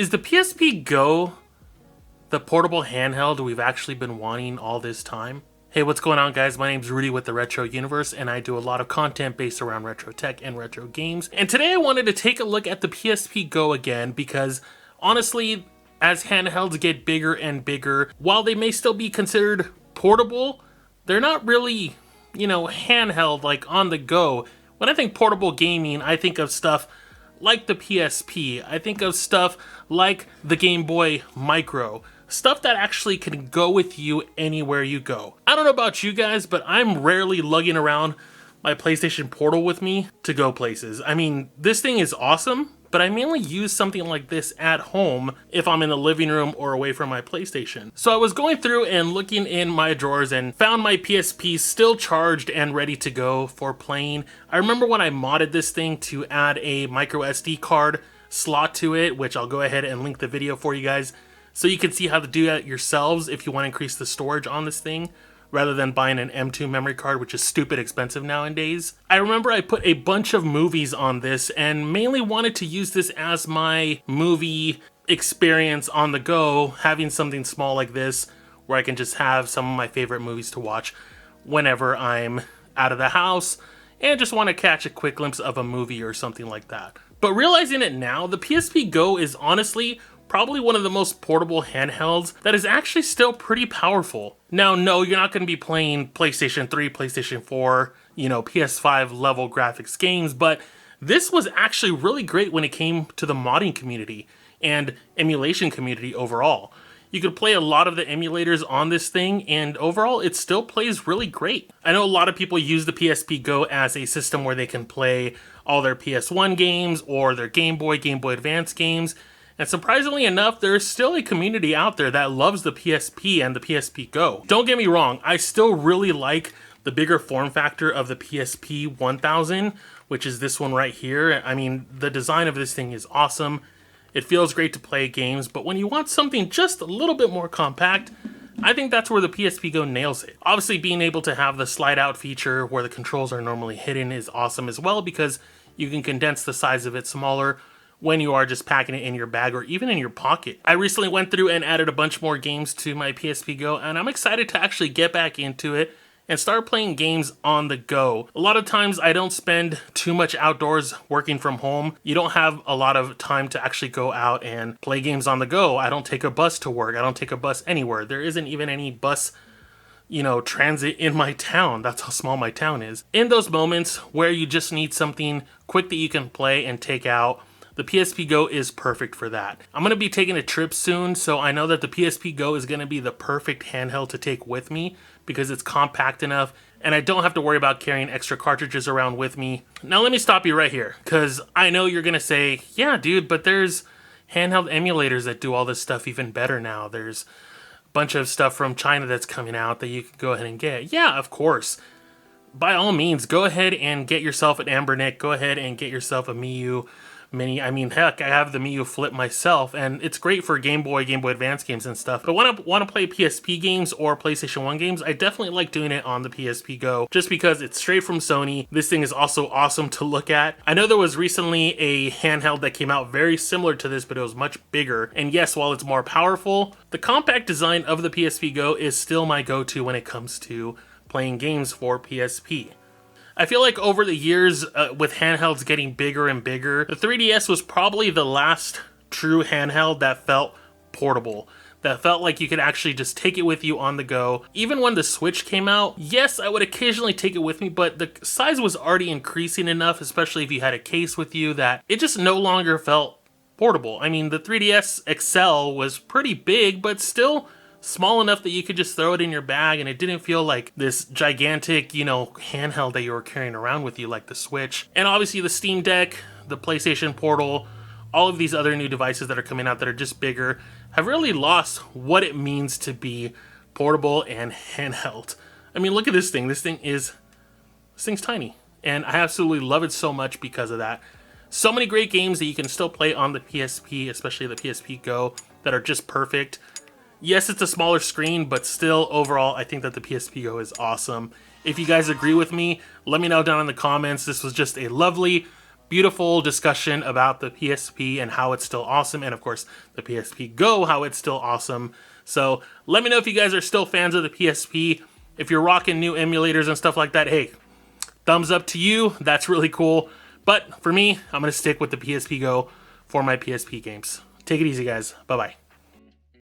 Is the PSP Go the portable handheld we've actually been wanting all this time? Hey, what's going on, guys? My name's Rudy with the Retro Universe, and I do a lot of content based around retro tech and retro games. And today I wanted to take a look at the PSP Go again because, honestly, as handhelds get bigger and bigger, while they may still be considered portable, they're not really, handheld, like on the go. When I think portable gaming, I think of stuff like the PSP. I think of stuff like the Game Boy Micro. Stuff that actually can go with you anywhere you go. I don't know about you guys, but I'm rarely lugging around my PlayStation Portal with me to go places. I mean, this thing is awesome, but I mainly use something like this at home if I'm in the living room or away from my PlayStation. So I was going through and looking in my drawers and found my PSP still charged and ready to go for playing. I remember when I modded this thing to add a micro SD card slot to it, which I'll go ahead and link the video for you guys so you can see how to do that yourselves if you want to increase the storage on this thing, rather than buying an M2 memory card, which is stupid expensive nowadays. I remember I put a bunch of movies on this and mainly wanted to use this as my movie experience on the go, having something small like this where I can just have some of my favorite movies to watch whenever I'm out of the house and just want to catch a quick glimpse of a movie or something like that. But realizing it now, the PSP Go is honestly probably one of the most portable handhelds that is actually still pretty powerful. Now, no, you're not going to be playing PlayStation 3, PlayStation 4, PS5 level graphics games, but this was actually really great when it came to the modding community and emulation community overall. You could play a lot of the emulators on this thing, and overall, it still plays really great. I know a lot of people use the PSP Go as a system where they can play all their PS1 games or their Game Boy Advance games. And surprisingly enough, there's still a community out there that loves the PSP and the PSP Go. Don't get me wrong, I still really like the bigger form factor of the PSP 1000, which is this one right here. I mean, the design of this thing is awesome. It feels great to play games, but when you want something just a little bit more compact, I think that's where the PSP Go nails it. Obviously, being able to have the slide out feature where the controls are normally hidden is awesome as well, because you can condense the size of it smaller when you are just packing it in your bag or even in your pocket. I recently went through and added a bunch more games to my PSP Go, and I'm excited to actually get back into it and start playing games on the go. A lot of times I don't spend too much outdoors working from home. You don't have a lot of time to actually go out and play games on the go. I don't take a bus to work. I don't take a bus anywhere. There isn't even any bus transit in my town. That's how small my town is. In those moments where you just need something quick that you can play and take out, the PSP Go is perfect for that. I'm going to be taking a trip soon, so I know that the PSP Go is going to be the perfect handheld to take with me because it's compact enough and I don't have to worry about carrying extra cartridges around with me. Now let me stop you right here, because I know you're going to say, yeah dude, but there's handheld emulators that do all this stuff even better now. There's a bunch of stuff from China that's coming out that you can go ahead and get. Yeah, of course. By all means, go ahead and get yourself an Ambernick. Go ahead and get yourself a Miu Mini. I mean, heck, I have the Miu Flip myself, and it's great for Game Boy Advance games and stuff. But when I want to play PSP games or PlayStation 1 games, I definitely like doing it on the PSP Go, just because it's straight from Sony. This thing is also awesome to look at. I know there was recently a handheld that came out very similar to this, but it was much bigger. And yes, while it's more powerful, the compact design of the PSP Go is still my go-to when it comes to playing games for PSP. I feel like over the years, with handhelds getting bigger and bigger, the 3DS was probably the last true handheld that felt portable, that felt like you could actually just take it with you on the go. Even when the Switch came out, yes, I would occasionally take it with me, but the size was already increasing enough, especially if you had a case with you, that it just no longer felt portable. I mean, the 3DS XL was pretty big, but still small enough that you could just throw it in your bag and it didn't feel like this gigantic, handheld that you were carrying around with you like the Switch. And obviously the Steam Deck, the PlayStation Portal, all of these other new devices that are coming out that are just bigger have really lost what it means to be portable and handheld. I mean, look at this thing. This thing's tiny. And I absolutely love it so much because of that. So many great games that you can still play on the PSP, especially the PSP Go, that are just perfect. Yes, it's a smaller screen, but still, overall, I think that the PSP Go is awesome. If you guys agree with me, let me know down in the comments. This was just a lovely beautiful discussion about the PSP and how it's still awesome, and of course the PSP Go, how it's still awesome. So let me know if you guys are still fans of the PSP. If you're rocking new emulators and stuff like that, hey, thumbs up to you. That's really cool. But for me, I'm going to stick with the PSP Go for my PSP games. Take it easy, guys. Bye-bye.